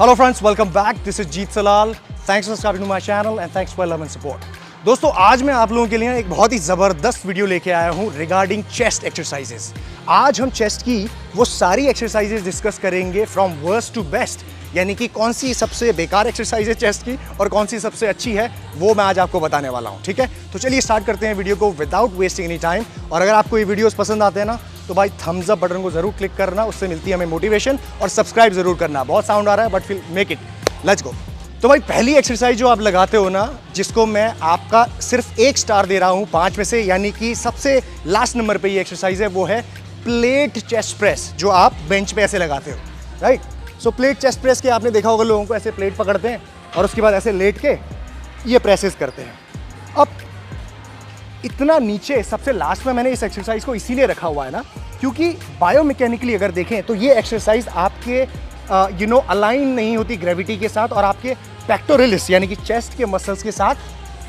Hello friends, welcome back. This is Jeet Salal. Thanks for subscribing to my channel and thanks for love and support. दोस्तों आज मैं आप लोगों के लिए एक बहुत ही ज़बरदस्त वीडियो लेके आया हूँ रिगार्डिंग चेस्ट एक्सरसाइजेस। आज हम चेस्ट की वो सारी एक्सरसाइजेस डिस्कस करेंगे फ्रॉम वर्स्ट टू बेस्ट, यानी कि कौन सी सबसे बेकार एक्सरसाइज है चेस्ट की और कौन सी सबसे अच्छी है, वो मैं आज आपको बताने वाला हूँ। ठीक है, तो चलिए स्टार्ट करते हैं वीडियो को विदाउट वेस्टिंग एनी टाइम। और अगर आपको ये वीडियोस पसंद आते हैं ना तो भाई थम्स अप बटन को जरूर क्लिक करना, उससे मिलती है हमें मोटिवेशन, और सब्सक्राइब जरूर करना। बहुत साउंड आ रहा है बट फिर मेक इट, लेट्स गो। तो भाई पहली एक्सरसाइज जो आप लगाते हो ना, जिसको मैं आपका सिर्फ 1 स्टार दे रहा हूँ 5 में से, यानी कि सबसे लास्ट नंबर पे ये एक्सरसाइज है, वो है प्लेट चेस्ट प्रेस, जो आप बेंच पे ऐसे लगाते हो, राइट। सो प्लेट चेस्ट प्रेस के आपने देखा होगा लोगों को ऐसे प्लेट पकड़ते हैं और उसके बाद ऐसे लेट के ये प्रेसेस करते हैं। अब इतना नीचे सबसे लास्ट में मैंने इस एक्सरसाइज को इसीलिए रखा हुआ है ना, क्योंकि बायोमैकेनिकली अगर देखें तो ये एक्सरसाइज आपके अलाइन नहीं होती ग्रेविटी के साथ, और आपके पेक्टोरलिस यानी कि चेस्ट के मसल्स के साथ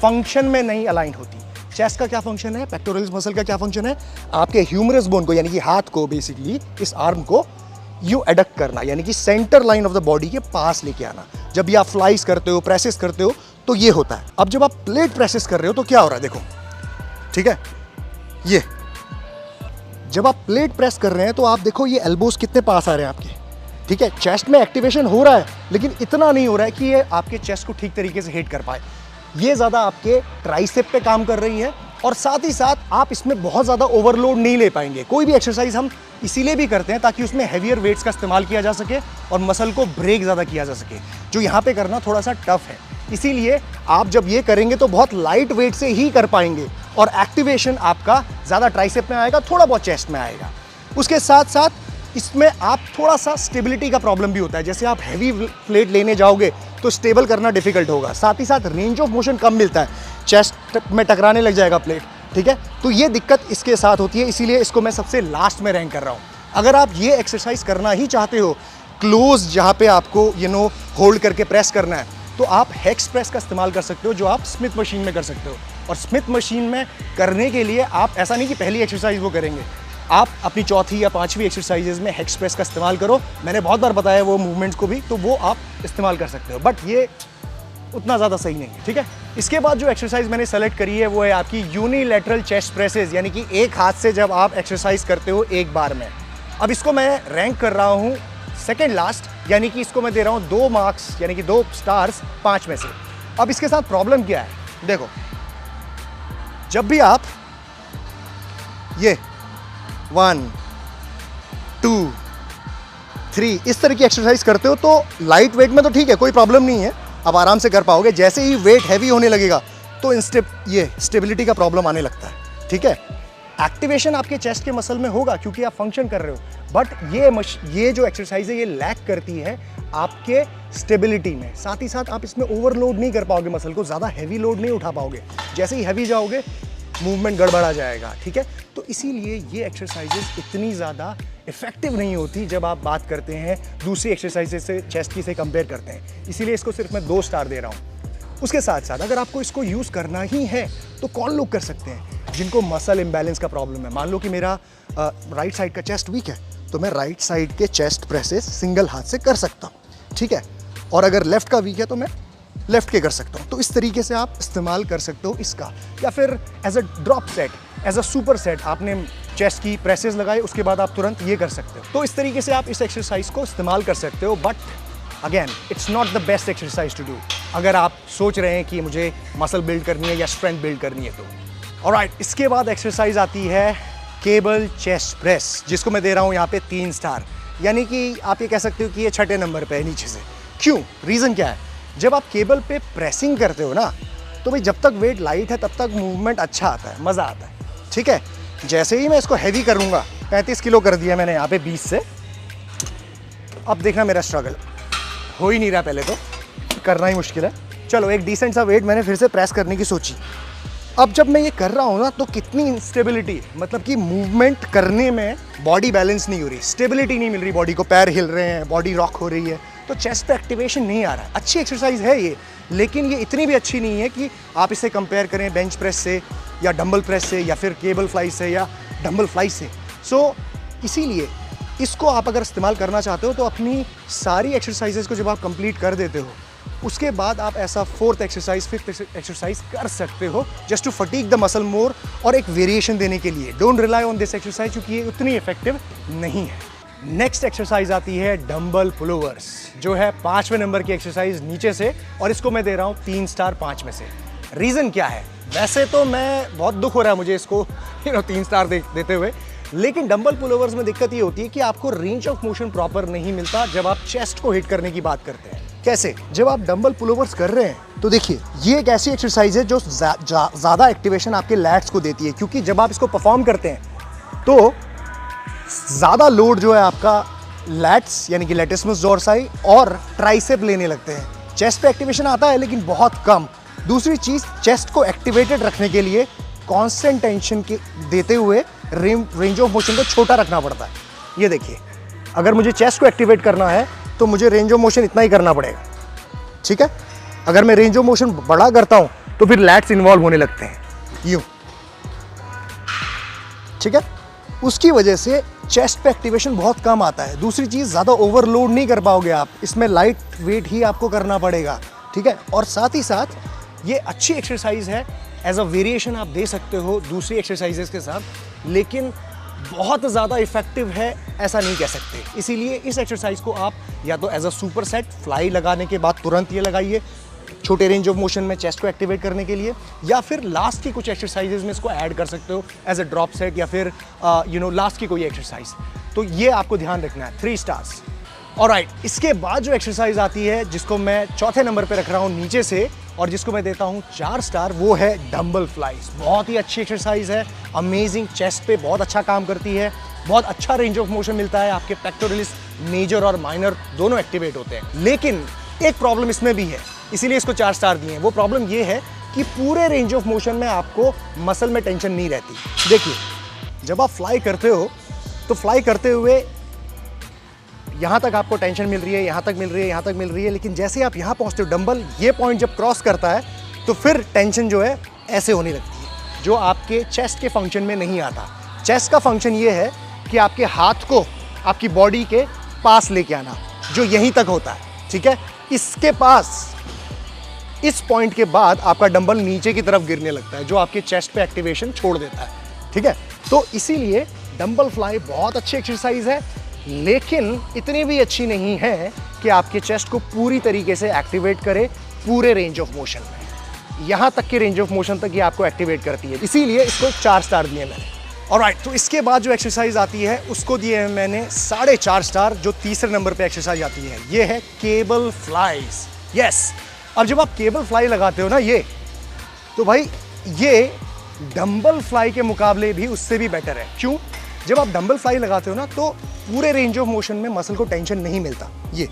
फंक्शन में नहीं अलाइन होती। चेस्ट का क्या फंक्शन है, पेक्टोरलिस मसल का क्या फंक्शन है, आपके ह्यूमरस बोन को यानी कि हाथ को, बेसिकली इस आर्म को यू एडक्ट करना, यानी कि centre line of the body के पास लेके आना। जब भी आप फ्लाइज करते हो, प्रेसेस करते हो, तो ये होता है। अब जब आप प्लेट प्रेसेस कर रहे हो तो क्या हो रहा है, देखो, ठीक है, ये जब आप प्लेट प्रेस कर रहे हैं तो आप देखो ये एल्बोस कितने पास आ रहे हैं आपके, ठीक है। चेस्ट में एक्टिवेशन हो रहा है लेकिन इतना नहीं हो रहा है कि ये आपके चेस्ट को ठीक तरीके से हिट कर पाए। ये ज़्यादा आपके ट्राइसेप पे काम कर रही है, और साथ ही साथ आप इसमें बहुत ज़्यादा ओवरलोड नहीं ले पाएंगे। कोई भी एक्सरसाइज हम इसीलिए भी करते हैं ताकि उसमें हैवियर वेट्स का इस्तेमाल किया जा सके और मसल को ब्रेक ज़्यादा किया जा सके, जो यहाँ पे करना थोड़ा सा टफ है। इसीलिए आप जब ये करेंगे तो बहुत लाइट वेट से ही कर पाएंगे, और एक्टिवेशन आपका ज़्यादा ट्राइसेप में आएगा, थोड़ा बहुत चेस्ट में आएगा। उसके साथ साथ इसमें आप थोड़ा सा स्टेबिलिटी का प्रॉब्लम भी होता है। जैसे आप हैवी प्लेट लेने जाओगे तो स्टेबल करना डिफिकल्ट होगा, साथ ही साथ रेंज ऑफ मोशन कम मिलता है, चेस्ट में टकराने लग जाएगा प्लेट, ठीक है। तो ये दिक्कत इसके साथ होती है, इसीलिए इसको मैं सबसे लास्ट में रैंक कर रहा हूँ। अगर आप ये एक्सरसाइज करना ही चाहते हो क्लोज, जहाँ पे आपको होल्ड करके प्रेस करना है, तो आप हेक्स प्रेस का इस्तेमाल कर सकते हो, जो आप स्मिथ मशीन में कर सकते हो। और स्मिथ मशीन में करने के लिए आप ऐसा नहीं कि पहली एक्सरसाइज वो करेंगे, आप अपनी चौथी या 5वीं एक्सरसाइजेज में हेक्स प्रेस का इस्तेमाल करो। मैंने बहुत बार बताया वो मूवमेंट्स को भी, तो वो आप इस्तेमाल कर सकते हो, बट ये उतना ज़्यादा सही नहीं है, ठीक है। इसके बाद जो एक्सरसाइज मैंने सेलेक्ट करी है वो है आपकी यूनिलैटरल चेस्ट प्रेसेस, यानी कि एक हाथ से जब आप एक्सरसाइज करते हो एक बार में। अब इसको मैं रैंक कर रहा हूँ सेकेंड लास्ट, यानी कि इसको मैं दे रहा हूँ 2 मार्क्स, यानी कि 2 स्टार्स 5 में से। अब इसके साथ प्रॉब्लम क्या है, देखो, जब भी आप ये 1 2 3 इस तरह की एक्सरसाइज करते हो तो लाइट वेट में तो ठीक है, कोई प्रॉब्लम नहीं है, आप आराम से कर पाओगे। जैसे ही वेट हैवी होने लगेगा तो ये स्टेबिलिटी का प्रॉब्लम आने लगता है, ठीक है। एक्टिवेशन आपके चेस्ट के मसल में होगा क्योंकि आप फंक्शन कर रहे हो, बट ये जो एक्सरसाइज है ये लैक करती है आपके स्टेबिलिटी में। साथ ही साथ आप इसमें ओवरलोड नहीं कर पाओगे मसल को, ज़्यादा हैवी लोड नहीं उठा पाओगे। जैसे ही हैवी जाओगे मूवमेंट गड़बड़ा जाएगा, ठीक है। तो इसीलिए ये एक्सरसाइजेस इतनी ज़्यादा इफेक्टिव नहीं होती जब आप बात करते हैं दूसरी एक्सरसाइजेस से, चेस्ट की से कंपेयर करते हैं। इसीलिए इसको सिर्फ मैं 2 स्टार दे रहा हूँ। उसके साथ साथ अगर आपको इसको यूज़ करना ही है तो कौन लोग कर सकते हैं, जिनको मसल इम्बैलेंस का प्रॉब्लम है। मान लो कि मेरा राइट साइड का चेस्ट वीक है, तो मैं राइट साइड के चेस्ट प्रेसेस सिंगल हाथ से कर सकता हूँ, ठीक है। और अगर लेफ्ट का वीक है तो मैं लेफ्ट के कर सकता हूँ। तो इस तरीके से आप इस्तेमाल कर सकते हो इसका, या फिर as a drop set, as a super set, आपने चेस्ट की प्रेसेस लगाए उसके बाद आप तुरंत ये कर सकते हो। तो इस तरीके से आप इस एक्सरसाइज को इस्तेमाल कर सकते हो, but again it's not the best exercise to do अगर आप सोच रहे हैं कि मुझे मसल बिल्ड करनी है या स्ट्रेंथ बिल्ड करनी है तो। ऑलराइट, इसके बाद एक्सरसाइज आती है केबल चेस्ट प्रेस, जिसको मैं दे रहा हूँ यहाँ पे 3 स्टार, यानी कि आप ये कह सकते हो कि ये 6ठे नंबर पे है नीचे से। क्यों, रीज़न क्या है, जब आप केबल पे प्रेसिंग करते हो ना, तो भाई जब तक वेट लाइट है तब तक मूवमेंट अच्छा आता है, मज़ा आता है, ठीक है। जैसे ही मैं इसको हैवी करूँगा, 35 किलो कर दिया मैंने यहाँ पे 20 से, अब देखना मेरा स्ट्रगल हो ही नहीं रहा, पहले तो करना ही मुश्किल है। चलो एक डिसेंट सा वेट मैंने फिर से प्रेस करने की सोची। अब जब मैं ये कर रहा हूँ ना तो कितनी इंस्टेबिलिटी, मतलब कि मूवमेंट करने में बॉडी बैलेंस नहीं हो रही, स्टेबिलिटी नहीं मिल रही बॉडी को, पैर हिल रहे हैं, बॉडी रॉक हो रही है, तो चेस्ट पे एक्टिवेशन नहीं आ रहा है। अच्छी एक्सरसाइज है ये, लेकिन ये इतनी भी अच्छी नहीं है कि आप इसे कंपेयर करें बेंच प्रेस से या डंबल प्रेस से या फिर केबल फ्लाई से या डंबल फ्लाई से। सो इसीलिए इसको आप अगर इस्तेमाल करना चाहते हो तो अपनी सारी एक्सरसाइजेस को जब आप कंप्लीट कर देते हो उसके बाद आप ऐसा फोर्थ एक्सरसाइज, फिफ्थ एक्सरसाइज कर सकते हो just to fatigue the muscle more और एक वेरिएशन देने के लिए। Don't rely on this exercise क्योंकि ये उतनी इफेक्टिव नहीं है। नेक्स्ट एक्सरसाइज आती है डंबल पुलोवर्स, जो है 5वें नंबर की एक्सरसाइज नीचे से, और इसको मैं दे रहा हूँ 3 स्टार 5 में से। रीज़न क्या है? वैसे तो मैं बहुत दुख हो रहा है मुझे इसको 3 स्टार देते हुए, लेकिन डंबल पुलोवर्स में दिक्कत ये होती है कि आपको रेंज ऑफ मोशन प्रॉपर नहीं मिलता जब आप चेस्ट को हिट करने की बात करते हैं। कैसे? जब आप डंबल पुलोवर्स कर रहे हैं तो देखिए ये एक ऐसी एक्सरसाइज है जो ज़्यादा एक्टिवेशन आपके लैट्स को देती है, क्योंकि जब आप इसको परफॉर्म करते हैं तो ज़्यादा लोड जो है आपका लैट्स यानी कि लैटिस्मस डोर्साई और ट्राइसेप लेने लगते हैं। चेस्ट पे एक्टिवेशन आता है लेकिन बहुत कम। दूसरी चीज़, चेस्ट को एक्टिवेटेड रखने के लिए कांस्टेंट टेंशन के देते हुए रेंज ऑफ मोशन को छोटा रखना पड़ता है। ये देखिए, अगर मुझे चेस्ट को एक्टिवेट करना है तो मुझे रेंज ऑफ मोशन इतना ही करना पड़ेगा, ठीक है। अगर मैं रेंज ऑफ मोशन बड़ा करता हूँ तो फिर लैट्स इन्वॉल्व होने लगते हैं, यूँ, ठीक है। उसकी वजह से चेस्ट पे एक्टिवेशन बहुत कम आता है। दूसरी चीज़, ज़्यादा ओवरलोड नहीं कर पाओगे आप, इसमें लाइट वेट ही आपको करना पड़ेगा, ठीक है। और साथ ही साथ ये अच्छी एक्सरसाइज है, एज अ वेरिएशन आप दे सकते हो दूसरी एक्सरसाइजेस के साथ, लेकिन बहुत ज़्यादा इफेक्टिव है ऐसा नहीं कह सकते। इसीलिए इस एक्सरसाइज को आप या तो as a super set, fly लगाने के बाद तुरंत ये लगाइए छोटे रेंज ऑफ मोशन में चेस्ट को एक्टिवेट करने के लिए, या फिर लास्ट की कुछ एक्सरसाइजेज में इसको ऐड कर सकते हो एज अ ड्रॉप सेट, या फिर लास्ट की कोई एक्सरसाइज। तो ये आपको ध्यान रखना है। 3 स्टार्स। ऑलराइट, इसके बाद जो एक्सरसाइज आती है जिसको मैं चौथे नंबर पे रख रहा हूँ नीचे से, और जिसको मैं देता हूँ 4 स्टार, वो है डंबल फ्लाइज। बहुत ही अच्छी एक्सरसाइज है, अमेजिंग, चेस्ट पे बहुत अच्छा काम करती है, बहुत अच्छा रेंज ऑफ मोशन मिलता है, आपके पेक्टोरलिस मेजर और माइनर दोनों एक्टिवेट होते हैं। लेकिन एक प्रॉब्लम इसमें भी है, इसीलिए इसको 4 स्टार दिए हैं। वो प्रॉब्लम ये है कि पूरे रेंज ऑफ मोशन में आपको मसल में टेंशन नहीं रहती। देखिए, जब आप फ्लाई करते हो तो फ्लाई करते हुए यहाँ तक आपको टेंशन मिल रही है, यहाँ तक मिल रही है, यहाँ तक मिल रही है, लेकिन जैसे आप यहाँ पहुँचते हो, डंबल ये पॉइंट जब क्रॉस करता है तो फिर टेंशन जो है ऐसे होने लगती है, जो आपके चेस्ट के फंक्शन में नहीं आता। चेस्ट का फंक्शन ये है कि आपके हाथ को आपकी बॉडी के पास लेके आना, जो यहीं तक होता है, ठीक है। इसके पास, इस पॉइंट के बाद आपका डंबल नीचे की तरफ गिरने लगता है, जो आपके चेस्ट पे एक्टिवेशन छोड़ देता है, ठीक है। तो इसीलिए डंबल फ्लाई बहुत अच्छी एक्सरसाइज है, लेकिन इतनी भी अच्छी नहीं है कि आपके चेस्ट को पूरी तरीके से एक्टिवेट करे पूरे रेंज ऑफ मोशन में। यहाँ तक के रेंज ऑफ मोशन तक ये आपको एक्टिवेट करती है, इसीलिए इसको 4 स्टार दिए मैंने। ऑलराइट, तो इसके बाद जो एक्सरसाइज आती है उसको दिए हैं मैंने 4.5 स्टार, जो तीसरे नंबर पे एक्सरसाइज आती है। ये है केबल फ्लाइज। यस, अब जब आप केबल फ्लाई लगाते हो ना, ये तो भाई ये डंबल फ्लाई के मुकाबले भी उससे भी बेटर है। क्यों? जब आप डंबल फ्लाई लगाते हो ना तो पूरे रेंज ऑफ मोशन में मसल को टेंशन नहीं मिलता। ये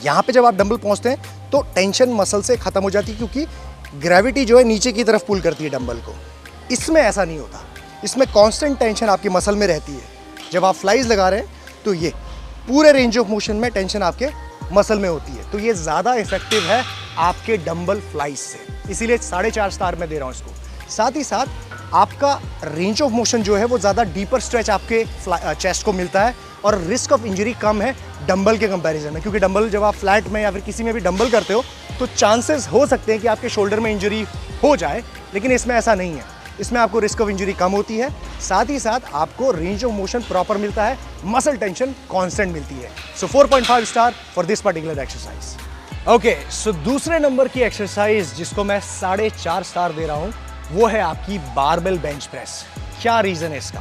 यहाँ पे जब आप डंबल पहुँचते हैं तो टेंशन मसल से ख़त्म हो जाती है, क्योंकि ग्रेविटी जो है नीचे की तरफ पुल करती है डंबल को। इसमें ऐसा नहीं होता, इसमें कांस्टेंट टेंशन आपकी मसल में रहती है। जब आप फ्लाइज लगा रहे हैं तो ये पूरे रेंज ऑफ मोशन में टेंशन आपके मसल में होती है, तो ये ज़्यादा इफेक्टिव है आपके डंबल फ्लाइज से, इसीलिए 4.5 स्टार में दे रहा हूँ इसको। साथ ही साथ आपका रेंज ऑफ मोशन जो है वो ज़्यादा डीपर स्ट्रेच आपके चेस्ट को मिलता है, और रिस्क ऑफ इंजरी कम है डंबल के कंपैरिजन में, क्योंकि डंबल जब आप फ्लैट में या फिर किसी में भी डंबल करते हो तो चांसेस हो सकते हैं कि आपके शोल्डर में इंजरी हो जाए, लेकिन इसमें ऐसा नहीं है। इसमें आपको रिस्क ऑफ इंजरी कम होती है, साथ ही साथ आपको रेंज ऑफ मोशन प्रॉपर मिलता है, मसल टेंशन कांस्टेंट मिलती है। So 4.5 star for this particular exercise. Okay, so दूसरे नंबर की एक्सरसाइज जिसको मैं 4.5 स्टार दे रहा हूँ वो है आपकी बारबेल बेंच प्रेस। क्या रीज़न है इसका?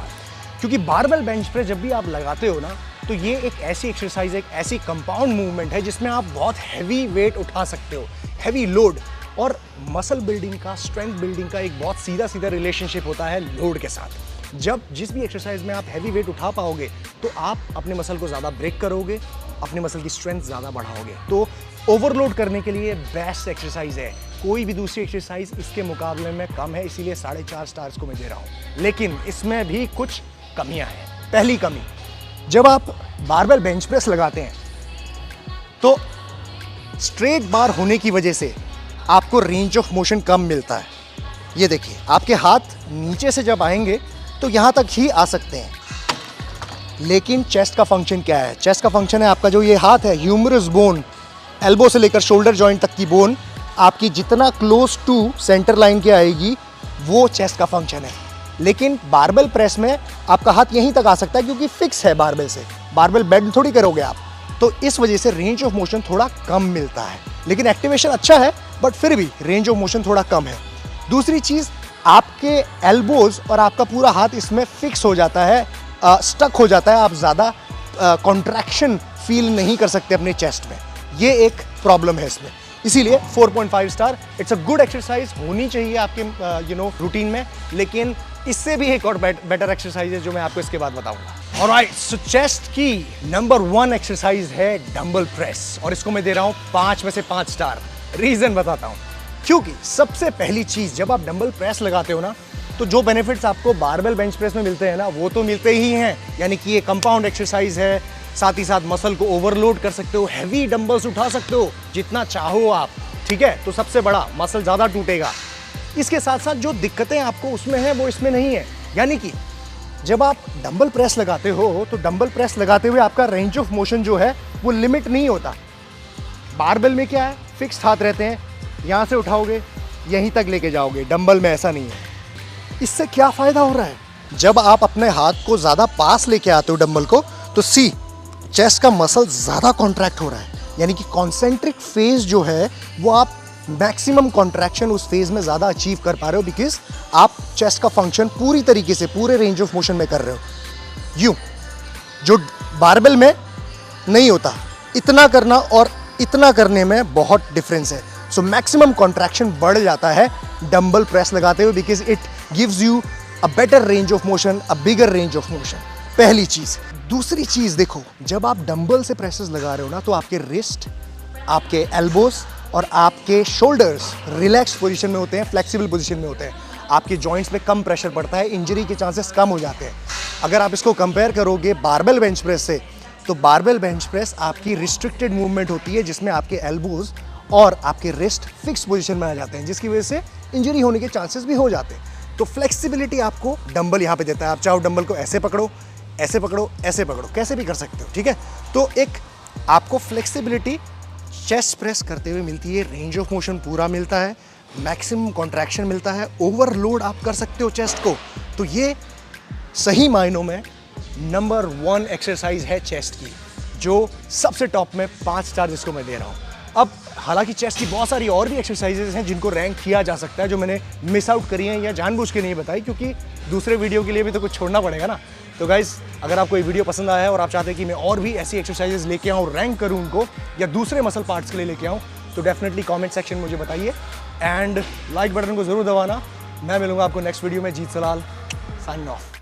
क्योंकि बारबेल बेंच प्रेस जब भी आप लगाते हो ना तो ये एक ऐसी एक्सरसाइज, एक ऐसी कंपाउंड मूवमेंट है जिसमें आप बहुत हैवी वेट उठा सकते हो, हैवी लोड, और मसल बिल्डिंग का, स्ट्रेंथ बिल्डिंग का एक बहुत सीधा सीधा रिलेशनशिप होता है लोड के साथ। जब जिस भी एक्सरसाइज में आप हैवी वेट उठा पाओगे तो आप अपने मसल को ज़्यादा ब्रेक करोगे, अपने मसल की स्ट्रेंथ ज़्यादा बढ़ाओगे। तो ओवरलोड करने के लिए बेस्ट एक्सरसाइज है, कोई भी दूसरी एक्सरसाइज इसके मुकाबले में कम है, इसीलिए 4.5 स्टार्स को मैं दे रहा हूँ। लेकिन इसमें भी कुछ कमियां हैं। पहली कमी, जब आप बारबेल बेंच प्रेस लगाते हैं तो स्ट्रेट बार होने की वजह से आपको रेंज ऑफ मोशन कम मिलता है। ये देखिए, आपके हाथ नीचे से जब आएंगे तो यहाँ तक ही आ सकते हैं, लेकिन चेस्ट का फंक्शन क्या है? चेस्ट का फंक्शन है आपका जो ये हाथ है, ह्यूमरस बोन, एल्बो से लेकर शोल्डर जॉइंट तक की बोन आपकी जितना क्लोज टू सेंटर लाइन के आएगी वो चेस्ट का फंक्शन है। लेकिन बारबेल प्रेस में आपका हाथ यहीं तक आ सकता है क्योंकि फिक्स है बारबेल से, बारबेल बेंड थोड़ी करोगे आप, तो इस वजह से रेंज ऑफ मोशन थोड़ा कम मिलता है। लेकिन एक्टिवेशन अच्छा है बट फिर भी रेंज ऑफ मोशन थोड़ा कम है। दूसरी चीज़, आपके एल्बोज और आपका पूरा हाथ इसमें फिक्स हो जाता है, स्टक हो जाता है, आप ज़्यादा कॉन्ट्रैक्शन फील नहीं कर सकते अपने चेस्ट में, ये एक प्रॉब्लम है इसमें। इसीलिए 4.5 star. It's a good exercise, होनी चाहिए आपके रूटीन में, लेकिन इससे भी एक और बेटर एक्सरसाइज है जो मैं आपको इसके बाद बताऊंगा। ऑलराइट, सो चेस्ट की नंबर 1 एक्सरसाइज है डंबल प्रेस, और इसको मैं दे रहा हूँ 5 में से 5 स्टार। रीजन बताता हूँ, क्योंकि सबसे पहली चीज, जब आप डंबल प्रेस लगाते हो ना, तो जो बेनिफिट्स आपको बारबेल बेंच प्रेस में मिलते हैं ना, वो तो मिलते ही हैं। यानी कि ये कंपाउंड एक्सरसाइज है, साथ ही साथ मसल को ओवरलोड कर सकते हो, हैवी डंबल्स उठा सकते हो जितना चाहो आप, ठीक है? तो सबसे बड़ा, मसल ज़्यादा टूटेगा। इसके साथ साथ जो दिक्कतें आपको उसमें हैं वो इसमें नहीं है। यानी कि जब आप डंबल प्रेस लगाते हो तो डंबल प्रेस लगाते हुए आपका रेंज ऑफ मोशन जो है वो लिमिट नहीं होता। बारबेल में क्या है, फिक्स हाथ रहते हैं, यहाँ से उठाओगे यहीं तक लेके जाओगे। डंबल में ऐसा नहीं है। इससे क्या फ़ायदा हो रहा है? जब आप अपने हाथ को ज़्यादा पास लेके आते हो डंबल को, तो सी चेस्ट का मसल ज़्यादा कॉन्ट्रैक्ट हो रहा है। यानी कि कॉन्सेंट्रिक फेज जो है वो आप मैक्सिमम कॉन्ट्रैक्शन उस फेज में ज़्यादा अचीव कर पा रहे हो, बिकॉज आप चेस्ट का फंक्शन पूरी तरीके से पूरे रेंज ऑफ मोशन में कर रहे हो। यूँ जो बारबेल में नहीं होता, इतना करना और इतना करने में बहुत डिफरेंस है। सो मैक्सिमम कॉन्ट्रैक्शन बढ़ जाता है डंबल प्रेस लगाते हुए, because it gives you a better range of motion, a bigger range of motion. पहली चीज़। दूसरी चीज़ देखो, जब आप डंबल से प्रेसेस लगा रहे हो ना, तो आपके रिस्ट, आपके एल्बोज और आपके शोल्डर्स रिलैक्स पोजीशन में होते हैं, फ्लेक्सिबल पोजीशन में होते हैं। आपके जॉइंट्स में कम प्रेशर पड़ता है, इंजरी के चांसेस कम हो जाते हैं। अगर आप इसको कंपेयर करोगे बारबेल बेंच प्रेस से, तो बारबेल बेंच प्रेस आपकी रिस्ट्रिक्टेड मूवमेंट होती है, जिसमें आपके एल्बोज और आपके रिस्ट फिक्स पोजीशन में आ जाते हैं, जिसकी वजह से इंजरी होने के चांसेस भी हो जाते हैं। तो फ्लेक्सिबिलिटी आपको डंबल यहाँ पे देता है। आप चाहो डंबल को ऐसे पकड़ो, ऐसे पकड़ो, ऐसे पकड़ो, कैसे भी कर सकते हो, ठीक है? तो एक आपको फ्लेक्सिबिलिटी चेस्ट प्रेस करते हुए मिलती है, रेंज ऑफ मोशन पूरा मिलता है, मैक्सिमम कॉन्ट्रैक्शन मिलता है, ओवरलोड आप कर सकते हो चेस्ट को। तो ये सही मायनों में नंबर 1 एक्सरसाइज है चेस्ट की, जो सबसे टॉप में 5 स्टार जिसको मैं दे रहा हूँ। अब हालांकि चेस्ट की बहुत सारी और भी एक्सरसाइजेज हैं जिनको रैंक किया जा सकता है, जो मैंने मिस आउट करी हैं या जानबूझ के नहीं बताई, क्योंकि दूसरे वीडियो के लिए भी तो कुछ छोड़ना पड़ेगा ना। तो गाइस, अगर आपको ये वीडियो पसंद आया है और आप चाहते हैं कि मैं और भी ऐसी एक्सरसाइजेज लेके आऊँ, रैंक करूँ उनको, या दूसरे मसल पार्ट्स के लिए लेके आऊँ, तो डेफिनेटली कमेंट सेक्शन में मुझे बताइए, एंड लाइक बटन को ज़रूर दबाना। मैं मिलूंगा आपको नेक्स्ट वीडियो में। जीत सलाल, साइन ऑफ।